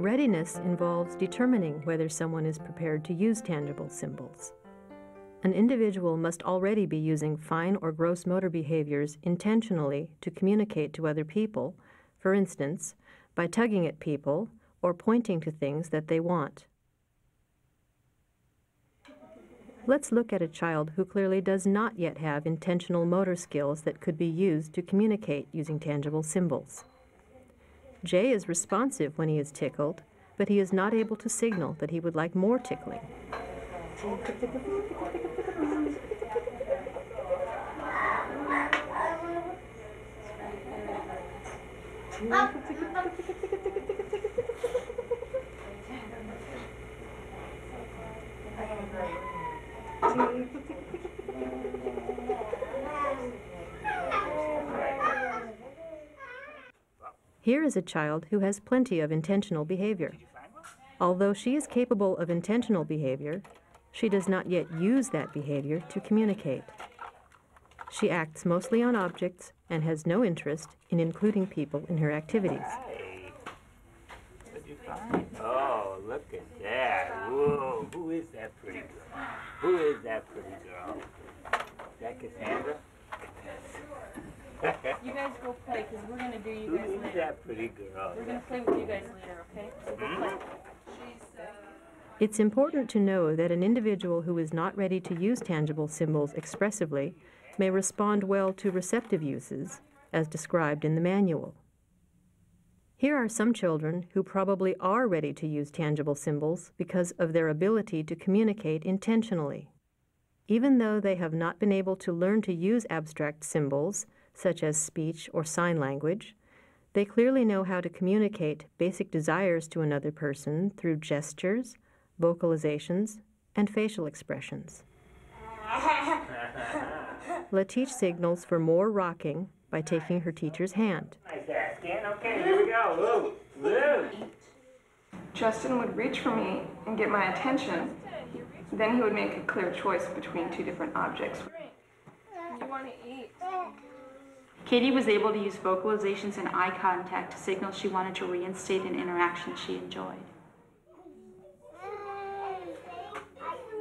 Readiness involves determining whether someone is prepared to use tangible symbols. An individual must already be using fine or gross motor behaviors intentionally to communicate to other people, for instance, by tugging at people or pointing to things that they want. Let's look at a child who clearly does not yet have intentional motor skills that could be used to communicate using tangible symbols. Jay is responsive when he is tickled, but he is not able to signal that he would like more tickling. Here is a child who has plenty of intentional behavior. Although she is capable of intentional behavior, she does not yet use that behavior to communicate. She acts mostly on objects and has no interest in including people in her activities. Hi. What'd you find? Oh, look at that. Whoa, who is that pretty girl? Who is that pretty girl? Is that Cassandra? You guys go play, because we're going to do you guys later. Who's that pretty girl? We're going to play with you guys later, okay? So go play. It's important to know that an individual who is not ready to use tangible symbols expressively may respond well to receptive uses, as described in the manual. Here are some children who probably are ready to use tangible symbols because of their ability to communicate intentionally. Even though they have not been able to learn to use abstract symbols, such as speech or sign language, they clearly know how to communicate basic desires to another person through gestures, vocalizations, and facial expressions. Latish signals for more rocking by taking her teacher's hand. Nice ass, Ken. Okay, here we go. Woo, woo. Justin would reach for me and get my attention. Then he would make a clear choice between two different objects. You want to eat. Katie was able to use vocalizations and eye contact to signal she wanted to reinstate an interaction she enjoyed.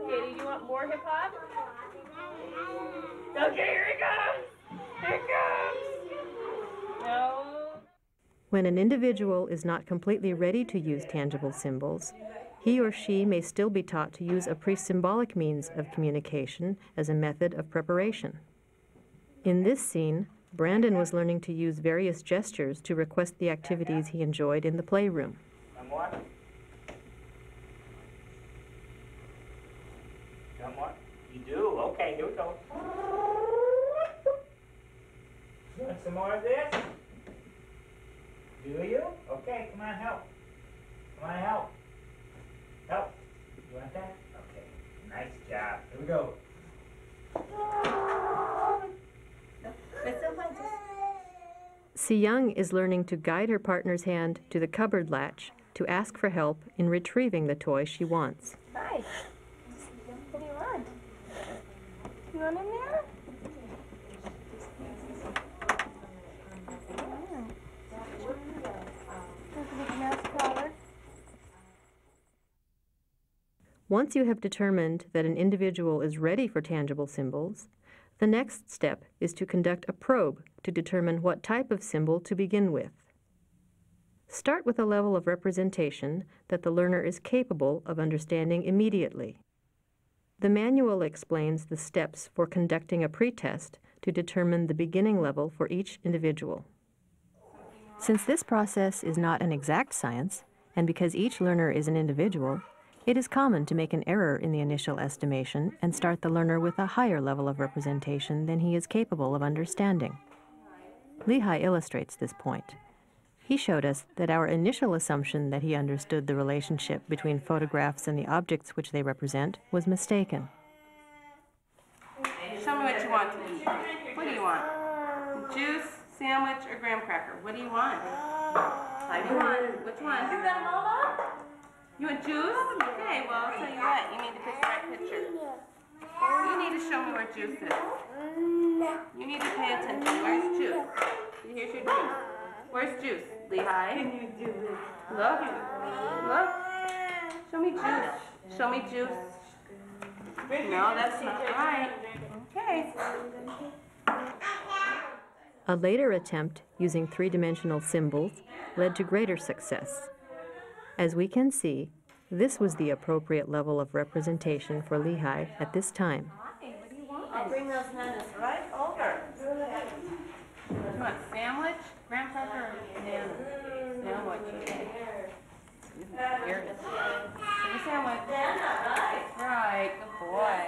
Katie, do you want more hip-hop? Okay, here it comes. Here it comes. No. When an individual is not completely ready to use tangible symbols, he or she may still be taught to use a pre-symbolic means of communication as a method of preparation. In this scene, Brandon was learning to use various gestures to request the activities he enjoyed in the playroom. Someone? Someone? You do? Okay, here we go. You want some more of this? Do you? Okay, come on, help. Come on, help. Help. You want that? Okay. Nice job. Here we go. Si Young is learning to guide her partner's hand to the cupboard latch to ask for help in retrieving the toy she wants. Hi. What do you want? You want in there? Once you have determined that an individual is ready for tangible symbols, the next step is to conduct a probe to determine what type of symbol to begin with. Start with a level of representation that the learner is capable of understanding immediately. The manual explains the steps for conducting a pretest to determine the beginning level for each individual. Since this process is not an exact science, and because each learner is an individual, it is common to make an error in the initial estimation and start the learner with a higher level of representation than he is capable of understanding. Lehi illustrates this point. He showed us that our initial assumption that he understood the relationship between photographs and the objects which they represent was mistaken. Show me what you want to eat. What do you want? Juice, sandwich, or graham cracker? What do you want? What do you want? Which one? You got them all up? You want juice? Okay, well, I'll tell you what. You need to pick the right picture. You need to show me where juice is. You need to pay attention. Where's juice? Here's your juice. Where's Juice? Lehigh. Can you do it? Look. Look. Show me Juice. Show me Juice. No, that's not right. Okay. A later attempt using three-dimensional symbols led to greater success. As we can see, this was the appropriate level of representation for Lehigh at this time. What do you want? I'll bring those hands right over. You want sandwich, graham cracker, or banana? Sandwich. Here it is. Give me a sandwich. Right, good boy.